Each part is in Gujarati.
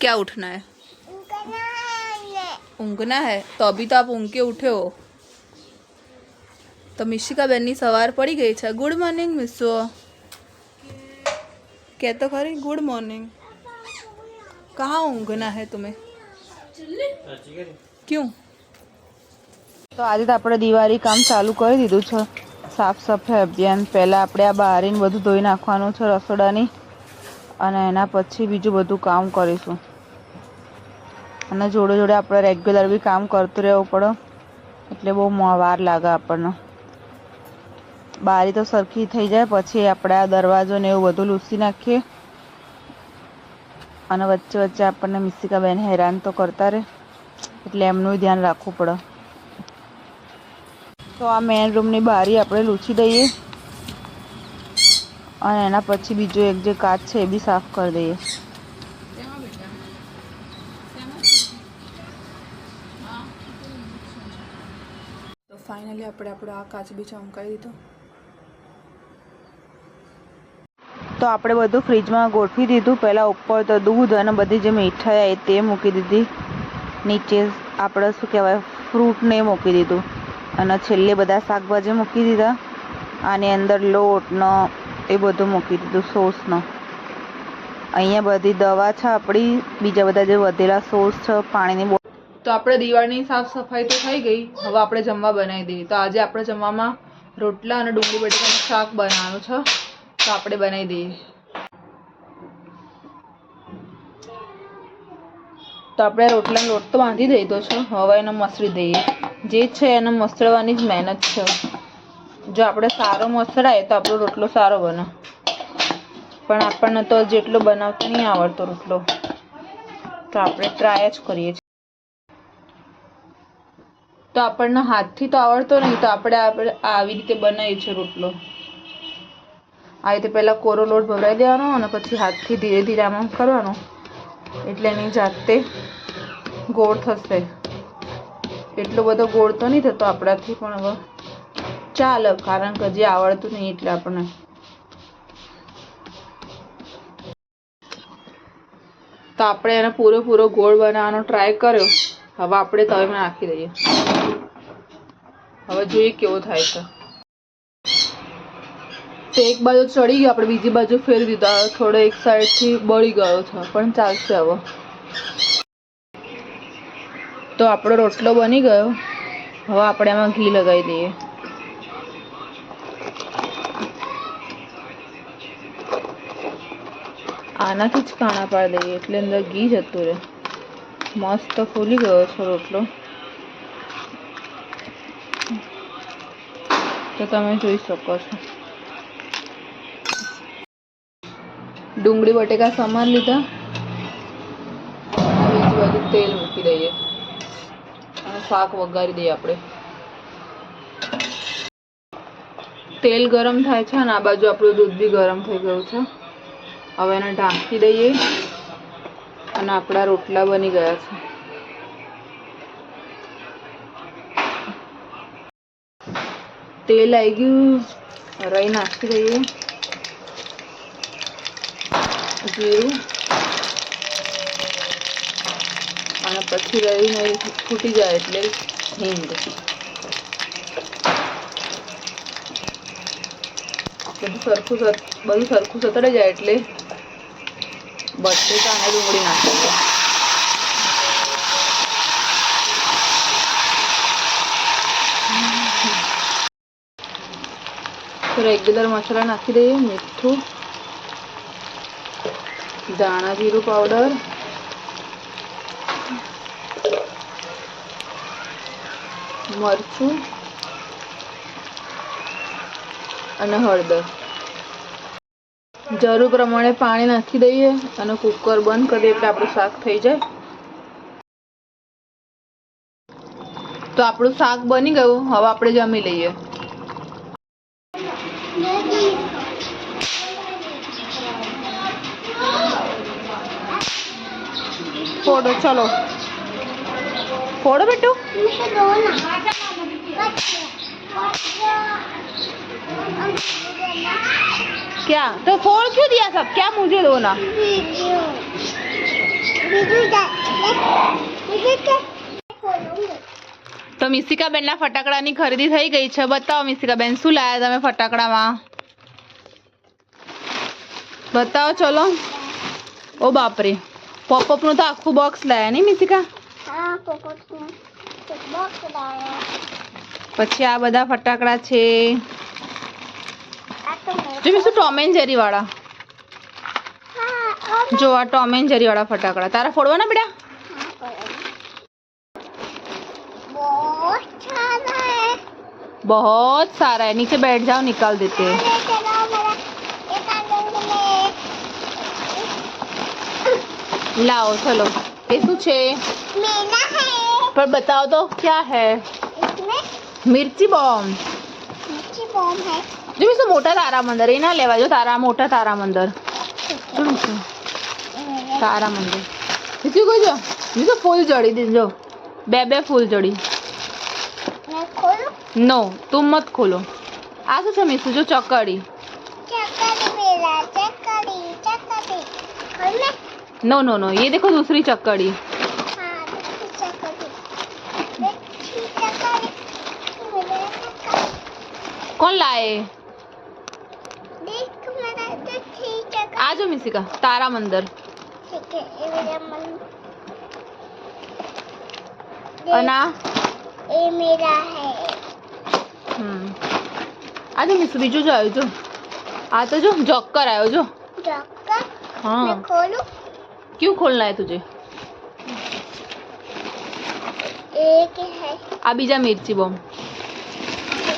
क्या उठना है? ऊँघना है तो अभी तो आप ऊँघ के उठे हो। तो मिशिका बेन ની સવાર પડી ગઈ છે। ગુડ મોર્નિંગ મિસ્સો। क्या तो खरी गुड मॉर्निंग। कहाँ ऊँघना है तुम्हें? क्यों? तो आज तो આપણે દિવાળી કામ ચાલુ કરી દીધું છે। સાફ સફાઈ અભિયાન પહેલા આપણે આ બારીને બધું ધોઈ નાખવાનું છે રસોડાની અને એના પછી બીજું બધું કામ કરીશું અને જોડે જોડે આપણે રેગ્યુલર બી કામ કરતું રહેવું પડે એટલે બહુ વાર લાગે આપણને। બારી તો સરખી થઈ જાય પછી આપણે આ દરવાજો ને એવું બધું લૂસી નાખીએ અને વચ્ચે વચ્ચે આપણને મિશિકા બેન હેરાન તો કરતા રહે એટલે એમનું ધ્યાન રાખવું પડે। तो आ मेन रूम ની બારી આપણે લૂછી દઈએ અને એના પછી બીજો એક જે કાચ છે એ બી સાફ કરી દઈએ। તો ફાઇનલી આપણે આપણો આ કાચ બી ચમકાવી દીધો। તો આપણે બધું ફ્રીજમાં ગોઠવી દીધું। પહેલાં ઉપર તો દૂધ અને બધી જે મીઠાઈ તે મૂકી દીધી, નીચે આપણે શું કહેવાય ફ્રૂટને મૂકી દીધું અને છેલ્લે બધા શાકભાજી મૂકી દીધા। આની અંદર લોટનો એ બધું મૂકી દીધું સોસનો। અહીંયા બધી દવા છે આપણી, બીજા બધા જે વધેલા સોસ છે, પાણીની બોટલ। તો આપણે દિવાળીની સાફ સફાઈ તો થઈ ગઈ, હવે આપણે જમવા બનાવી દઈએ। તો આજે આપણે જમવામાં રોટલા અને ડુંગળી બટેકાનું શાક બનાવવાનું છે, તો આપણે બનાવી દઈએ। તો આપણે રોટલાનો લોટ તો બાંધી દીધો છે, હવે એને મસળી દઈએ। જે છે એને મસળવાની જ મહેનત છે। જો આપણે સારો મસળાય તો આપણો રોટલો સારો બને, પણ આપણને તો જેટલો બનાવતા નહીં આવડતો રોટલો, તો આપણે ટ્રાય જ કરીએ છીએ। તો આપણને હાથથી તો આવડતો નહીં, તો આપણે આવી રીતે બનાવીએ છીએ રોટલો। આ રીતે પહેલાં કોરો લોટ ભરાઈ દેવાનો અને પછી હાથથી ધીરે ધીરે આમાં કરવાનો એટલે એની જાતે ગોળ થશે। એટલો બધો ગોળ તો નહીં થતો આપણાથી, પણ હવે ચાલે કારણ કે હજી આવડતું નહીં એટલે આપણને। તો આપણે એને પૂરો ગોળ બનાવવાનો ટ્રાય કર્યો, હવે આપણે તવીમાં નાખી દઈએ। હવે જોઈએ કેવો થાય છે। તો એક બાજુ ચડી ગયો, આપણે બીજી બાજુ ફેરવી દીધો, થોડો એક સાઈડથી બળી ગયો છે પણ ચાલશે હવે। તો આપણો રોટલો બની ગયો, હવે આપણે એમાં ઘી લગાવી દઈએ। આનાથી જ કાણા પાડી દઈએ એટલે અંદર ઘી જતું રહે। મસ્ત ફૂલી ગયો છે રોટલો, તો તમે જોઈ શકો છો। ડુંગળી બટેકા સમાર લીધા, બીજી બાજુ તેલ મૂકી દઈએ અને શાક વઘારી દઈએ આપણે। તેલ ગરમ થાય છે અને આ બાજુ આપણું દૂધ બી ગરમ થઈ ગયું છે। હવે એને ઢાંકી દઈએ અને આપણા રોટલા બની ગયા છે। તેલ આવી ગયું, રાઈ નાખી દઈએ, જીરું અને પછી રાઈને ફૂટી જાય એટલે હિંગ। બધું સરખું સતળાઈ જાય એટલે બટેકા અને ડુંગળી નાખી દઈએ। તો રેગ્યુલર મસાલા નાખી દઈએ, મીઠું, ધાણા જીરું પાવડર, મરચું અને હળદર। જરૂર પ્રમાણે પાણી નાખી દઈએ અને કુકર બંધ કરી દઈએ એટલે આપણું શાક થઈ જાય। તો આપણું શાક બની ગયું, હવે આપણે જમી લઈએ। फोड़ो, चलो फोड़ो बेटू। क्या तो फोड़ क्यों दिया सब? क्या मुझे दो ना। તો મિસિકાબેનના ફટાકડાની ખરીદી થઈ ગઈ છે. બતાવો મિસિકાબેન શું લાયા તમે ફટાકડામાં? બતાવો ચલો. ઓ બાપરે, પોપઅપનું તો આખું બોક્સ લાયા નહીં મિસિકા? હા, પોપઅપનું બોક્સ લાયા. પછી આ બધા ફટાકડા છે. જો મિસુ ટોમ એન્ડ જેરી વાળા. જો આ ટોમ એન્ડ જેરી વાળા ફટાકડા તારા ફોડવાના બેટા? बहुत सारा है. नीचे बैठ जाओ, निकाल देते हैं. लाओ चलो. ये શું છે? पर बताओ तो क्या है? मिर्ची बॉम्ब. मिर्ची बॉम्ब है. जो मिसु मोटा तारामंदर એ ના લેવા. જો તારા મોટા તારામંદર. જો મિસુ તારામંદર. મિસુ જો મિસુ ફૂલ જડી દીજો. બે ફૂલ જડી. मैं खोलूं? नो तुम मत खोलो. आ શું છે મિસુ? જો ચકડી. चक्करी मेरा चक्करी चक्करी. खोल ले. नो नो नो, ये देखो दूसरी चक्कड़ी. हाँ, दूसरी चक्करी. देखी चक्करी. मेरा चक्करी. कौन लाए? देख मेरा देखी चक्करी. आ जाओ मिसिका. तारामंदर. ठीक है, ये मेरा मन. अना ये मेरा है. आ जाओ मिसु. बीजू जो आयो जो. आ तो जो जॉकर आयो जो. जॉकर? हाँ. मैं खोलूं? क्यों खोलना है तुझे? एक है. आ बीजा मिर्ची बॉम्ब.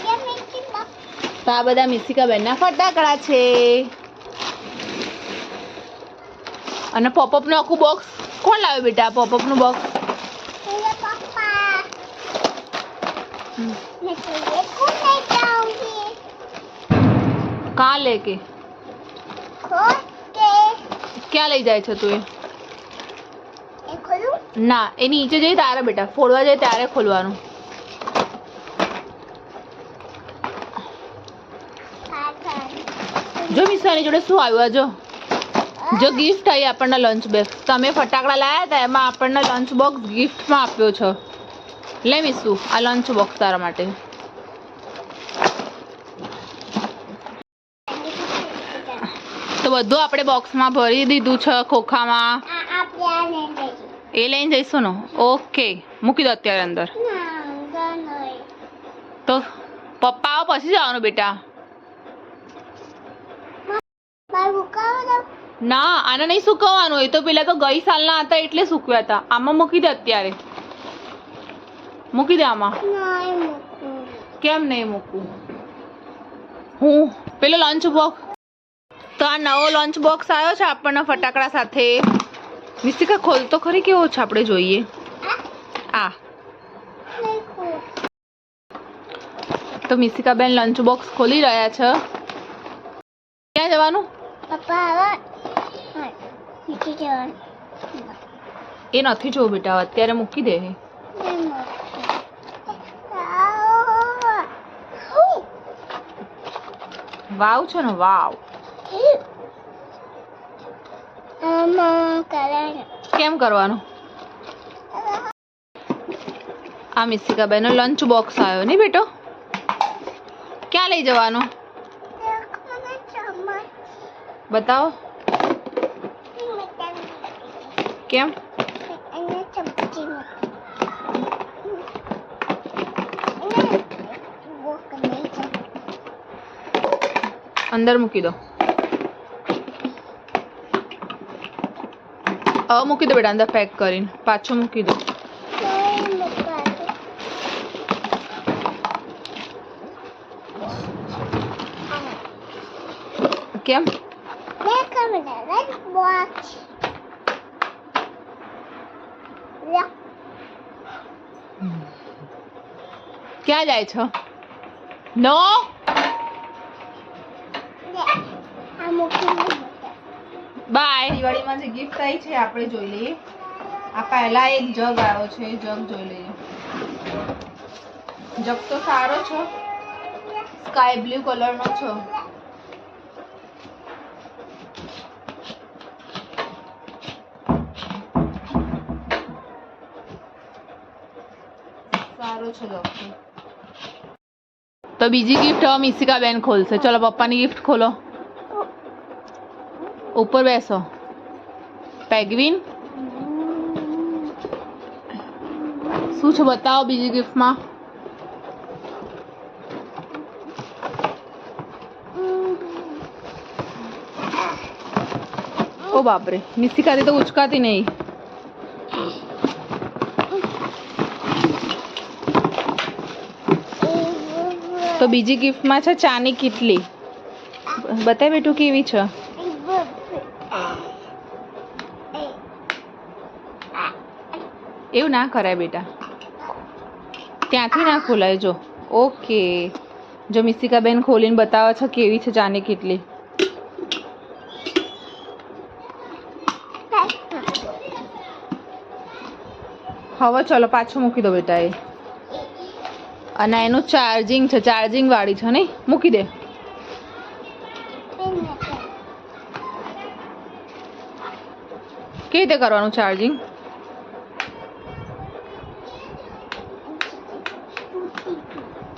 ये मिर्ची बॉम्ब. તો આ બધા મિસિકાબેનના ફટાકડા છે. અને પોપઅપનું આખું બોક્સ કોણ લાવ્યું બેટા? પોપઅપનું બોક્સ मेरे पापा. मैं तो ये को ले जाऊंगी. कहाँ लेके? खोल के. ક્યાં લઈ જાય છે તું? ये खोलूं? ના, એ નીચે જઈ તારે બેટા ફોડવા જાય ત્યારે ખોલવાનું. જો મિસાની જોડે શું આવ્યું? જો જો ગિફ્ટ આવી આપણને લંચ બોક્સ. તમે ફટાકડા લાયા હતા એમાં આપણને લંચ બોક્સ ગિફ્ટમાં આપ્યો છે. લે મિસુ, આ લંચ બોક્સ તારા માટે. તો બધું આપણે બોક્સમાં ભરી દીધું છે ખોખામાં. आप जाने दे. એ લઈને જઈશું ને? ઓકે, મૂકી દો અત્યારે અંદર. ना नहीं. તો પપ્પા આવો પછી જવાનું બેટા. मैं बुकाओ दो. ના, આને નહીં સુકવવાનું. એ તો પેલા તો ગઈ સાલના હતા એટલે સૂકવ્યા હતા. આમાં મૂકી દે અત્યારે. મૂકી દે આમાં. नहीं मुकू. કેમ નહીં મૂકવું? હું પેલો લંચ બોક્સ. તો આ નવો લંચ બોક્સ આવ્યો છે આપણને ફટાકડા સાથે. મિસ્તિકા ખોલ તો ખરી, કેવો છે આપણે જોઈએ. આ नहीं खोल. તો મિસ્તિકાબેન લંચ બોક્સ ખોલી રહ્યા છે. ક્યાં જવાનું? पापा आवा. हाँ, नीचे जाओ. એ નથી જોવું બેટા, અત્યારે મૂકી દે. नहीं मुकू. आओ. વાવ છે ને? વાવ. अम्मा करेंगे. કેમ કરવાનું? આ મિસ્તિકાબેનનો લંચ બોક્સ આવ્યો નહીં બેટો? ક્યાં લઈ જવાનું? બતાવો. કેમ? અંદર મૂકી દો. હવે મૂકી દો બેટા અંદર પેક કરીને. પાછું મૂકી દો. કેમ? ક્યાં જાય છો? નો બાય. દિવાળીમાં જે ગિફ્ટ આવી છે આપણે જોઈ લઈએ. આ પહેલા એક જગ આવ્યો છે, જગ જોઈ લઈએ. જગ તો સારો છે, સ્કાય બ્લુ કલરનો છે. સારો છે ડોક્ટર. તો બીજી ગિફ્ટ હવે મિસિકા બેન ખોલશે. ચલો પપ્પાની ગિફ્ટ ખોલો. ઉપર બેસો. પેગ્વિન શું છે બતાવો બીજી ગિફ્ટમાં. ઓ બાપરે, મિસિકાથી તો ઉચકાતી નહીં. તો બીજી ગિફ્ટમાં છે ચાની કીટલી. બતાય બેટું કેવી છે. એવું ના કરાય બેટા, ત્યાંથી ના ખોલાય. જો ઓકે, જો મિસિકા બેન ખોલીને બતાવે છે કેવી છે ચાની કીટલી. હવે ચલો પાછું મૂકી દો બેટા એ. અને એનું ચાર્જિંગ છે, ચાર્જિંગ વાળી છે નહીં, મૂકી દે. કેવી રીતે કરવાનું ચાર્જિંગ?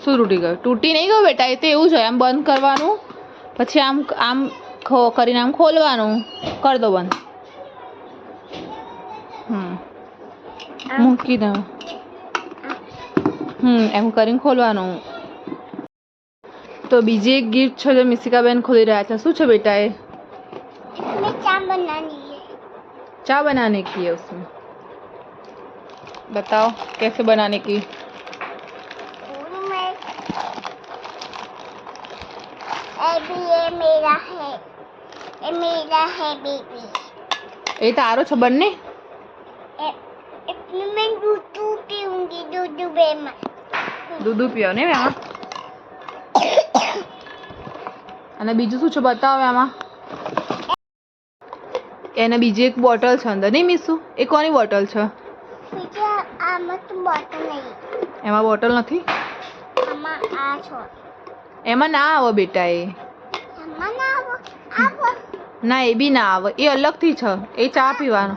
શું તૂટી ગયું? તૂટી નહીં ગયું બેટા, એ તો એવું જ હોય. આમ બંધ કરવાનું, પછી આમ આમ કરીને આમ ખોલવાનું. કરી દો બંધ. મૂકી દો. એમ કરીને ખોલવાનું. તો બીજી એક ગિફ્ટ છે જો મિસિકા બેન ખોલી રહ્યા છે. શું છે બેટા એ? चाय बनाने की है उसमें. बताओ कैसे बनाने की. ये मेरा है बेबी. ये तारो छ बनने. मैं दूध पीऊंगी. दूध पियो ને આમાં. અને બીજું શું છે બતાવો આમાં. એને બીજી એક બોટલ છે અંદર નહીં મીસુ? એ કોની બોટલ છે? આમાં તો બોટલ નહીં. એમાં બોટલ નથી. આમાં આ છો. એમાં ના આવે બેટા એ. આમાં ના આવે. ના એ બી ના આવે, એ અલગથી છે. એ ચા પીવાનો.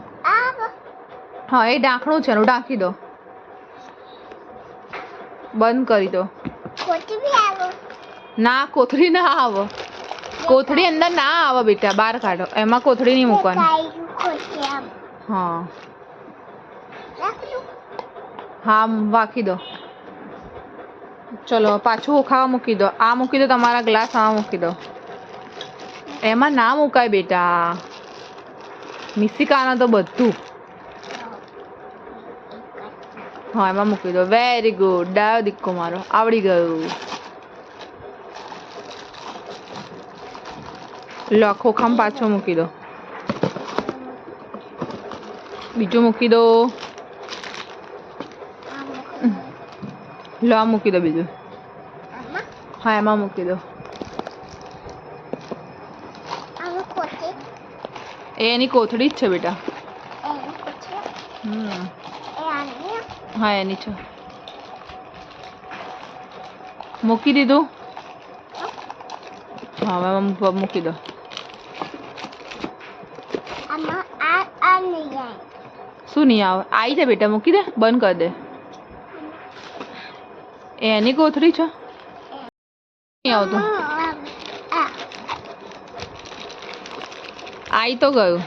હા એ ઢાંકણું છે એનું, ઢાંકી દો. બંધ કરી દો. કોથળી બી આવે. ના કોથળી ના આવે. કોથળી અંદર ના આવે બેટા, બહાર કાઢો. એમાં કોથળી નહીં મૂકવાની. હા હા વાકી દો. ચલો પાછું ખાવા મૂકી દો. આ મૂકી દો, તમારા ગ્લાસ આમાં મૂકી દો. એમાં ના મુકાય બેટા, મિસિકાના તો બધું. હા એમાં મૂકી દો. વેરી ગુડ, ડાયો દીકકો મારો, આવડી ગયું. લો ખોખામાં પાછો મૂકી દો. બીજું મૂકી દો. લો આ મૂકી દો બીજું. હા એમાં મૂકી દો. એ એની કોથળી જ છે બેટા. હા એની છે. મૂકી દીધું. હા હવે મૂકી દો. શું નહીં આવે? આવી જાય બેટા, મૂકી દે, બંધ કરી દે. એની કોથળી છે. નહીં આવતું. આવી તો ગયું.